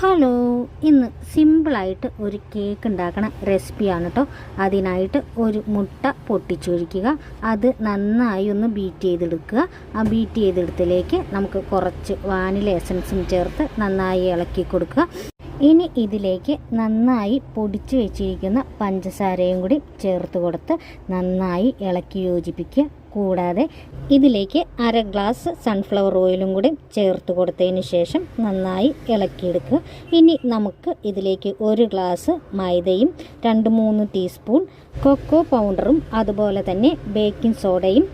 Hello, ഇന്ന് സിമ്പിളായിട്ട് ഒരു കേക്ക് ഉണ്ടാക്കണ റെസിപ്പിയാണ് കേട്ടോ. അതിനായിട്ട് ഒരു മുട്ട പൊട്ടിച്ചൊഴിക്കുക, അത് നന്നായി ഒന്ന് ബീറ്റ് ചെയ്തെടുക്കുക. ആ ബീറ്റ് ചെയ്തെടുത്തിലേക്ക് നമുക്ക് കുറച്ച് വാനില എസൻസും ചേർത്ത് നന്നായി ഇളക്കി കൊടുക്കുക. ഇനി ഇതിലേക്ക് നന്നായി പൊടിച്ച് വെച്ചിരിക്കുന്ന പഞ്ചസാരയും കൂടി ചേർത്ത് കൊടുത്ത് നന്നായി ഇളക്കി യോജിപ്പിക്കുക. കൂടാതെ ഇതിലേക്ക് 1/2 ഗ്ലാസ് സൺഫ്ലവർ ഓയിലും കൂടി ചേർത്ത് കൊടുത്തതിന് ശേഷം നന്നായി ഇളക്കിയെടുക്കുക. ഇനി നമുക്ക് ഇതിലേക്ക് 1 ഗ്ലാസ് മൈദയും 2-3 ടീസ്പൂൺ കൊക്കോ പൗഡറും അതുപോലെ തന്നെ ബേക്കിംഗ് സോഡയും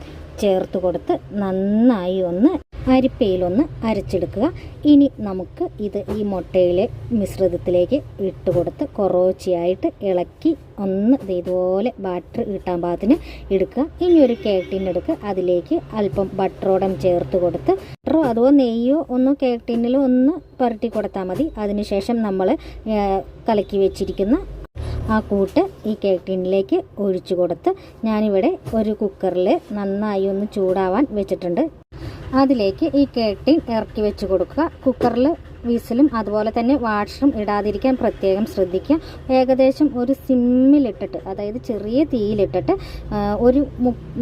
ചേർത്ത് കൊടുത്ത് നന്നായി ഒന്ന് അരിപ്പയിലൊന്ന് അരച്ചെടുക്കുക. ഇനി നമുക്ക് ഈ മുട്ടയിലെ മിശ്രിതത്തിലേക്ക് ഇട്ട് കൊടുത്ത് കുറച്ചിയായിട്ട് ഇളക്കി ഒന്ന് ഇതുപോലെ ബാറ്റർ കിട്ടാൻ പാകത്തിന് എടുക്കുക. ഇനി ഒരു കേക്ക് ടിൻ എടുക്കുക, അതിലേക്ക് അല്പം ബട്ടറോടം ചേർത്ത് കൊടുത്ത് ബട്ടറോ അതോ നെയ്യോ ഒന്ന് കേക്ക് ടിന്നിൽ ഒന്ന് പുരട്ടി കൊടുത്താൽ മതി. അതിനുശേഷം നമ്മൾ കലക്കി വെച്ചിരിക്കുന്ന ആ കൂട്ട് ഈ കേക്ക് ടിന്നിലേക്ക് ഒഴിച്ചു കൊടുത്ത് ഞാനിവിടെ ഒരു കുക്കറിൽ നന്നായി ഒന്ന് ചൂടാവാൻ വെച്ചിട്ടുണ്ട്. അതിലേക്ക് ഈ കേക്ക് ടിൻ ഇറക്കി വെച്ച് കൊടുക്കുക. കുക്കറിൽ വിസിലും അതുപോലെ തന്നെ വാഷറും ഇടാതിരിക്കാൻ പ്രത്യേകം ശ്രദ്ധിക്കുക. ഏകദേശം ഒരു സിമ്മിലിട്ടിട്ട്, അതായത് ചെറിയ തീയിലിട്ടിട്ട് ഒരു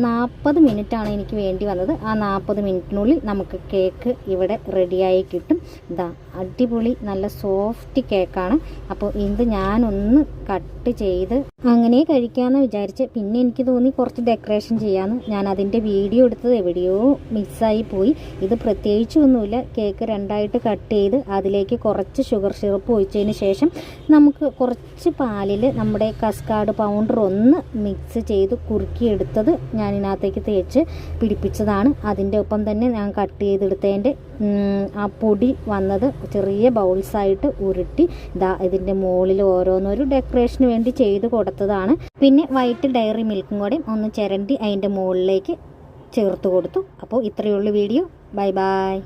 40 മിനിറ്റാണ് എനിക്ക് വേണ്ടി വന്നത്. ആ 40 മിനിറ്റിനുള്ളിൽ നമുക്ക് കേക്ക് ഇവിടെ റെഡിയായി കിട്ടും. ഇതാ അടിപൊളി നല്ല സോഫ്റ്റ് കേക്കാണ്. അപ്പോൾ ഇത് ഞാനൊന്ന് കട്ട് ചെയ്ത് അങ്ങനെ കഴിക്കാമെന്ന് വിചാരിച്ച് പിന്നെ എനിക്ക് തോന്നി കുറച്ച് ഡെക്കറേഷൻ ചെയ്യാമെന്ന്. ഞാൻ അതിൻ്റെ വീഡിയോ എടുത്തത് എവിടെയോ മിസ്സായി പോയി. ഇത് പ്രത്യേകിച്ചൊന്നുമില്ല, കേക്ക് 2ആയിട്ട് കട്ട് ചെയ്ത് അതിലേക്ക് കുറച്ച് ഷുഗർ സിറപ്പ് ഒഴിച്ചതിന് ശേഷം നമുക്ക് കുറച്ച് പാലിൽ നമ്മുടെ കസ്കാർഡ് പൗഡർ ഒന്ന് മിക്സ് ചെയ്ത് കുറുക്കിയെടുത്തത് ഞാൻ ഇതിനകത്തേക്ക് തേച്ച് പിടിപ്പിച്ചതാണ്. അതിൻ്റെ ഒപ്പം തന്നെ ഞാൻ കട്ട് ചെയ്തെടുത്തതിൻ്റെ ആ പൊടി വന്നത് ചെറിയ ബൗൾസായിട്ട് ഉരുട്ടി ഇതിൻ്റെ മുകളിൽ ഓരോന്നൊരു ഡെക്കറേഷന് വേണ്ടി ചെയ്ത് കൊടുത്തതാണ്. പിന്നെ വൈറ്റ് ഡയറി മിൽക്കും കൂടെ ഒന്ന് ചിരണ്ടി അതിൻ്റെ മുകളിലേക്ക് ചേർത്ത് കൊടുത്തു. അപ്പോൾ ഇത്രയുള്ള വീഡിയോ. Bye bye.